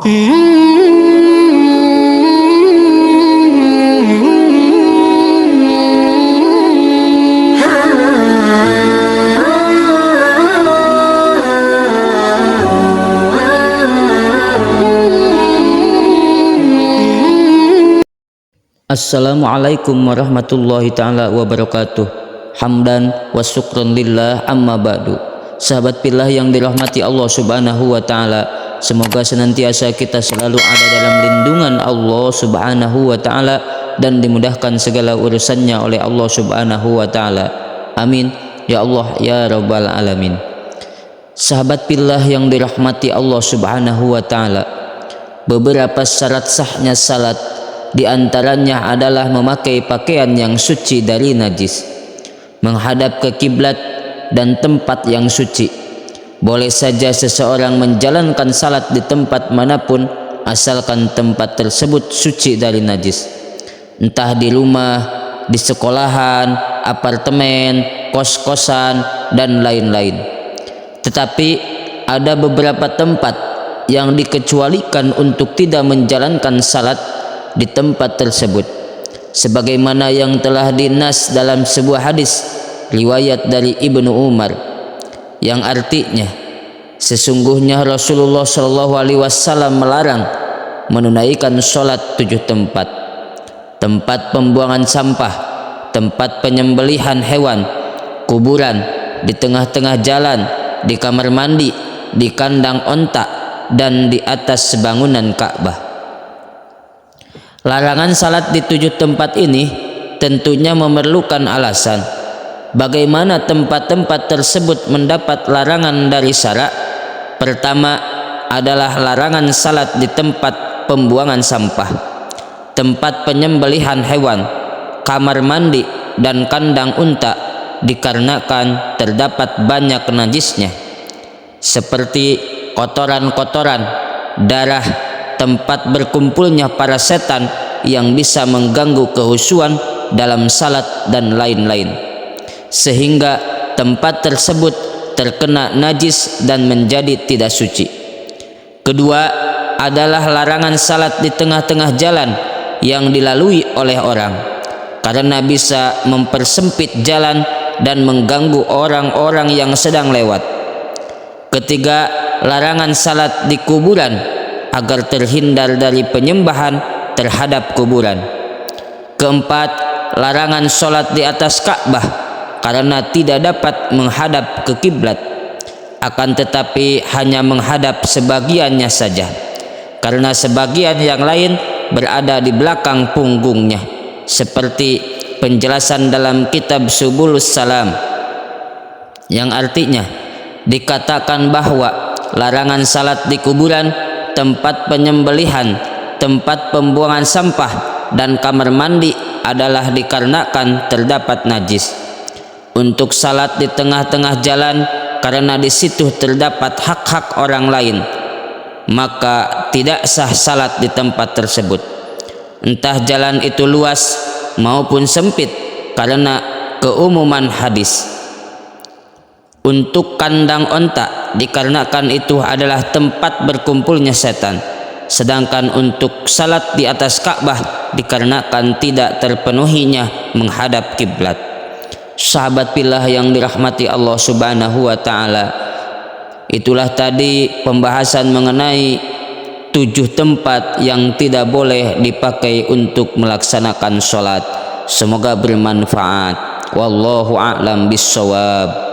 Assalamualaikum warahmatullahi ta'ala wabarakatuh. Hamdan wa syukran lillah, amma ba'du. Sahabat pillah yang dirahmati Allah subhanahu wa ta'ala, semoga senantiasa kita selalu ada dalam lindungan Allah subhanahu wa ta'ala dan dimudahkan segala urusannya oleh Allah subhanahu wa ta'ala. Amin ya Allah ya rabbal alamin. Sahabat pillah yang dirahmati Allah subhanahu wa ta'ala, beberapa syarat sahnya salat di antaranya adalah memakai pakaian yang suci dari najis, menghadap ke kiblat dan tempat yang suci. Boleh saja seseorang menjalankan salat di tempat manapun asalkan tempat tersebut suci dari najis, entah di rumah, di sekolahan, apartemen, kos-kosan dan lain-lain. Tetapi ada beberapa tempat yang dikecualikan untuk tidak menjalankan salat di tempat tersebut, sebagaimana yang telah dinas dalam sebuah hadis riwayat dari Ibnu Umar, yang artinya sesungguhnya Rasulullah Shallallahu Alaihi Wasallam melarang menunaikan sholat 7 tempat: tempat pembuangan sampah, tempat penyembelihan hewan, kuburan, di tengah-tengah jalan, di kamar mandi, di kandang onta, dan di atas bangunan Ka'bah. Larangan salat di 7 tempat ini tentunya memerlukan alasan. Bagaimana tempat-tempat tersebut mendapat larangan dari syara? Pertama adalah larangan salat di tempat pembuangan sampah, tempat penyembelihan hewan, kamar mandi, dan kandang unta, dikarenakan terdapat banyak najisnya, seperti kotoran-kotoran, darah, tempat berkumpulnya para setan yang bisa mengganggu kehusuan dalam salat dan lain-lain, sehingga tempat tersebut terkena najis dan menjadi tidak suci. Kedua adalah larangan salat di tengah-tengah jalan yang dilalui oleh orang, karena bisa mempersempit jalan dan mengganggu orang-orang yang sedang lewat. Ketiga, larangan salat di kuburan agar terhindar dari penyembahan terhadap kuburan. Keempat, larangan sholat di atas Ka'bah karena tidak dapat menghadap ke kiblat, akan tetapi hanya menghadap sebagiannya saja, karena sebagian yang lain berada di belakang punggungnya, seperti penjelasan dalam kitab Subulus Salam, yang artinya dikatakan bahwa larangan salat di kuburan, tempat penyembelihan, tempat pembuangan sampah, dan kamar mandi adalah dikarenakan terdapat najis. Untuk salat di tengah-tengah jalan karena di situ terdapat hak-hak orang lain, maka tidak sah salat di tempat tersebut, entah jalan itu luas maupun sempit, karena keumuman hadis. Untuk kandang onta dikarenakan itu adalah tempat berkumpulnya setan, sedangkan untuk salat di atas Ka'bah dikarenakan tidak terpenuhinya menghadap kiblat. Sahabat pillah yang dirahmati Allah subhanahu wa ta'ala, itulah tadi pembahasan mengenai 7 tempat yang tidak boleh dipakai untuk melaksanakan sholat. Semoga bermanfaat. Wallahu a'lam bissawab.